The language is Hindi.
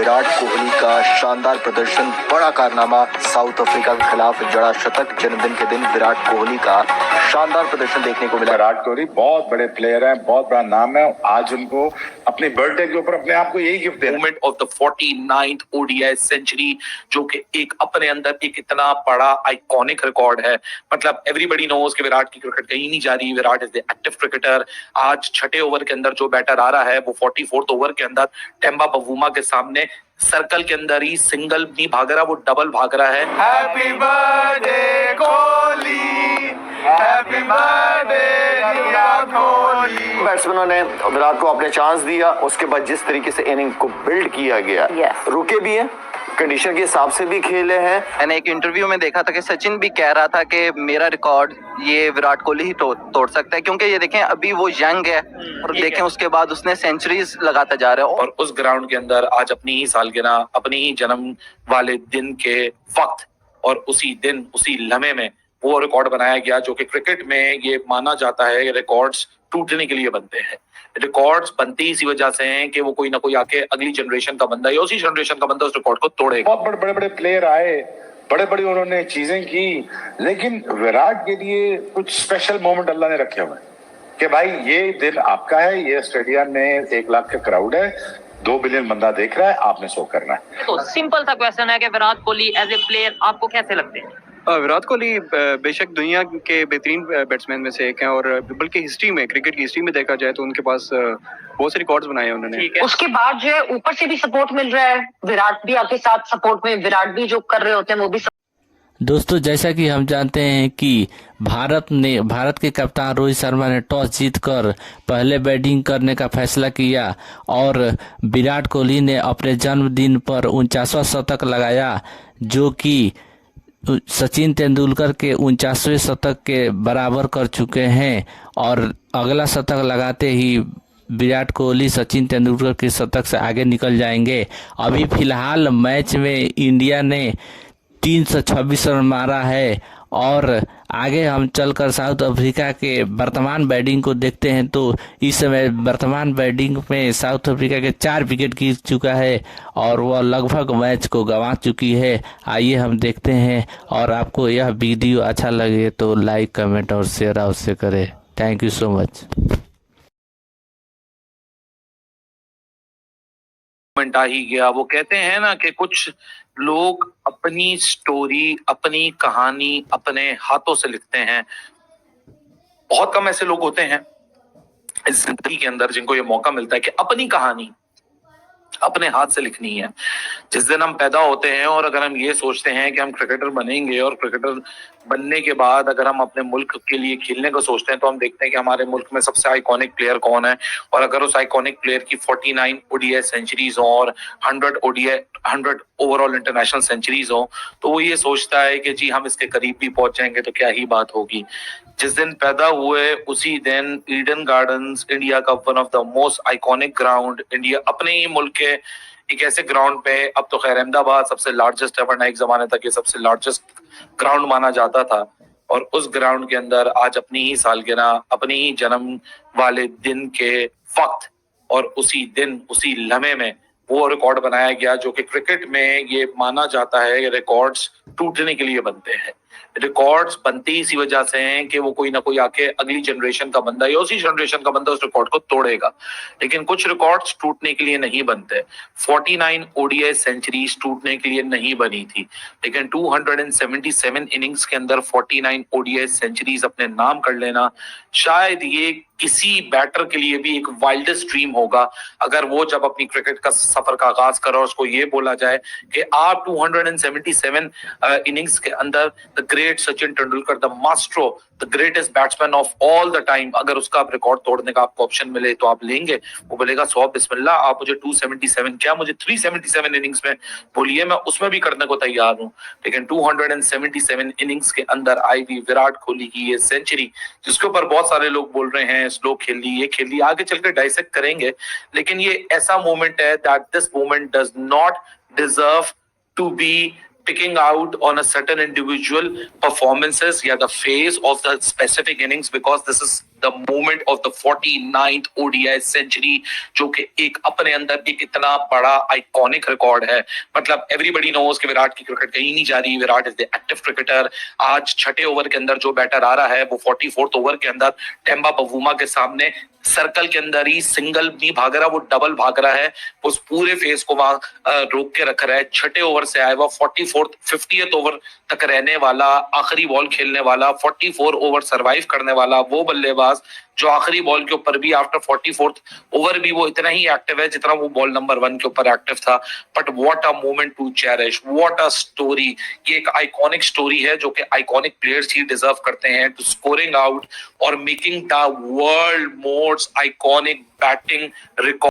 विराट कोहली का शानदार प्रदर्शन, बड़ा कारनामा, साउथ अफ्रीका के खिलाफ जड़ा शतक। जन्मदिन के दिन विराट कोहली का शानदार प्रदर्शन देखने को मिला। विराट कोहली बहुत बड़े प्लेयर हैं, बहुत बड़ा नाम है। आज उनको अपनी बर्थडे के ऊपर अपने आप को यही गिफ्ट देना। Moment of the 49th ODI century, जो कि एक अपने अंदर एक इतना बड़ा आइकॉनिक रिकॉर्ड है। मतलब एवरीबॉडी नोज कि विराट की क्रिकेट कहीं नहीं जा रही। Virat is the active cricketer. आज छठे ओवर के अंदर जो बैटर आ रहा है वो 44th ओवर के अंदर टेम्बा बवूमा के सामने सर्कल के अंदर ही सिंगल नहीं भाग रहा, वो डबल भाग रहा है। Happy birthday Kohli, happy birthday Virat Kohli. बैट्समैनों ने विराट को अपने चांस दिया, उसके बाद जिस तरीके से इनिंग को बिल्ड किया गया, रुके भी हैं, कंडीशन के हिसाब से भी खेले हैं। मैंने एक इंटरव्यू में देखा था कि सचिन भी कह रहा था कि मेरा रिकॉर्ड ये विराट कोहली ही तोड़ सकता है, क्योंकि ये देखें अभी वो यंग है और देखें उसके बाद उसने सेंचुरीज लगाता जा रहा है। और उस ग्राउंड के अंदर आज अपनी ही सालगिरह, अपनी ही जन्म वाले दिन के वक्त और उसी दिन उसी लम्हे में वो रिकॉर्ड बनाया गया, जो कि क्रिकेट में ये माना जाता है रिकॉर्ड्स टूटने के लिए बनते हैं। रिकॉर्ड्स बनते ही इसी वजह से हैं कि वो कोई ना कोई आके अगली जनरेशन का बंदा या उसी जनरेशन का बंदा उस रिकॉर्ड को तोड़ेगा। बहुत बड़े बड़े प्लेयर आए, बड़े बड़ी उन्होंने चीजें की, लेकिन विराट के लिए कुछ स्पेशल मोमेंट अल्लाह ने रखे हुए कि भाई ये दिन आपका है, ये स्टेडियम में 1 लाख का क्राउड है, 2 बिलियन बंदा देख रहा है, आपने शो करना है। तो सिंपल सा क्वेश्चन है कि Virat Kohli as a player आपको कैसे लगते हैं? विराट कोहली बेशक दुनिया के बेहतरीन बैट्समैन में से एक हैं, और बल्कि हिस्ट्री में, क्रिकेट की हिस्ट्री में देखा जाए तो उनके पास बहुत से रिकॉर्ड्स बनाए हैं उन्होंने। उसके बाद जो है ऊपर से भी सपोर्ट मिल रहा है, विराट भी आपके साथ सपोर्ट में, विराट भी जो कर रहे होते हैं वो भी। दोस्तों, जैसा कि हम जानते हैं कि भारत के कप्तान रोहित शर्मा ने टॉस जीतकर पहले बैटिंग करने का फैसला किया और विराट कोहली ने अपने जन्मदिन पर 49वां शतक लगाया, जो कि सचिन तेंदुलकर के 49वें शतक के बराबर कर चुके हैं। और अगला शतक लगाते ही विराट कोहली सचिन तेंदुलकर के शतक से आगे निकल जाएंगे। अभी फिलहाल मैच में इंडिया ने 326 रन मारा है और आगे हम चलकर साउथ अफ्रीका के वर्तमान बैटिंग को देखते हैं तो इस समय वर्तमान बैटिंग में साउथ अफ्रीका के 4 विकेट गिर चुका है और वह लगभग मैच को गंवा चुकी है। आइए हम देखते हैं, और आपको यह वीडियो अच्छा लगे तो लाइक, कमेंट और शेयर अवश्य करें। Thank you so much. आ ही गया। वो कहते हैं ना कि कुछ लोग अपनी स्टोरी, अपनी कहानी अपने हाथों से लिखते हैं। बहुत कम ऐसे लोग होते हैं इस जिंदगी के अंदर जिनको ये मौका मिलता है कि अपनी कहानी अपने हाथ से लिखनी है। जिस दिन हम पैदा होते हैं और अगर हम ये सोचते हैं कि हम क्रिकेटर बनेंगे और क्रिकेटर बनने के बाद अगर हम अपने मुल्क के लिए खेलने को सोचते हैं तो हम देखते हैं कि हमारे मुल्क में सबसे आइकॉनिक प्लेयर कौन है। और अगर उस आइकॉनिक प्लेयर की 49 ODI सेंचुरीज हो और 100 ओवरऑल इंटरनेशनल सेंचुरीज हो तो वो ये सोचता है कि जी हम इसके करीब भी पहुंच जाएंगे तो क्या ही बात होगी। जिस दिन पैदा हुए उसी दिन ईडन गार्डन्स, इंडिया का one of the most iconic ground, India अपने ही मुल्क के एक ऐसे ग्राउंड पे, अब तो खैर अहमदाबाद सबसे लार्जेस्ट है, वरना एक जमाने तक ये सबसे लार्जेस्ट ग्राउंड माना जाता था। और उस ग्राउंड के अंदर आज अपनी ही सालगिरह, अपनी ही जन्म वाले दिन के वक्त और उसी दिन उसी लम्हे में वो रिकॉर्ड बनाया गया, जो कि क्रिकेट में ये माना जाता है रिकॉर्ड्स टूटने के लिए बनते हैं। रिकॉर्ड्स बनते ही इसी वजह से हैं कि वो कोई ना कोई आके अगली जनरेशन का बंदा या उसी जनरेशन का बंदा उस रिकॉर्ड को तोड़ेगा। लेकिन कुछ रिकॉर्ड्स टूटने के लिए नहीं बनते। 49 ODI सेंचुरीज टूटने के लिए नहीं बनी थी, लेकिन 277 इनिंग्स के अंदर 49 ODI सेंचुरीज अपने नाम कर लेना शायद ये किसी बैटर के लिए भी एक वाइल्डेस्ट ड्रीम होगा। अगर वो जब अपनी क्रिकेट का सफर का आगाज करो और उसको ये बोला जाए कि आप 277 इनिंग्स के अंदर the great Sachin Tendulkar, the maestro, the greatest batsman of all the time, अगर उसका आप रिकॉर्ड तोड़ने का आपको ऑप्शन मिले तो आप लेंगे? वो बोलेगा 100 बिस्मिल्लाह, आप मुझे 277 क्या मुझे 377 इनिंग्स में बोलिए, मैं उसमें भी करने को तैयार हूँ। लेकिन 277 इनिंग्स के अंदर आई हुई विराट कोहली की ये सेंचुरी, जिसके ऊपर बहुत सारे लोग बोल रहे हैं स्लो खेल ली, ये खेल ली, आगे चलकर डाइसेक्ट करेंगे, लेकिन ये ऐसा मोमेंट है that this moment does not deserve to be picking out on a certain individual performances, yeah, the phase of the specific innings, because this is the moment of the 49th ODI century, जो कि एक अपने अंदर एक इतना बड़ा आइकॉनिक रिकॉर्ड है। मतलब एवरीबॉडी नोज कि विराट की क्रिकेट कहीं नहीं जा रही, Virat is the active cricketer. आज छठे ओवर के अंदर जो बैटर आ रहा है वो 44th ओवर के अंदर टेम्बा बवूमा के सामने सर्कल के अंदर ही सिंगल नहीं भाग रहा, वो डबल भाग रहा है, उस पूरे फेस को वहां रोक के रख रहा है। छठे ओवर से आया हुआ 50th ओवर तक रहने वाला, आखिरी बॉल खेलने वाला, 44 ओवर सरवाइव करने वाला वो बल्लेबाज जो आखिरी बॉल के ऊपर भी आफ्टर 44th ओवर भी वो इतना ही एक्टिव है जितना वो बॉल नंबर 1 के ऊपर एक्टिव था। But what a moment to cherish, what a story. ये एक आइकॉनिक स्टोरी है जो कि आइकॉनिक प्लेयर्स ही डिजर्व करते हैं टू स्कोरिंग आउट और making the world most iconic batting record.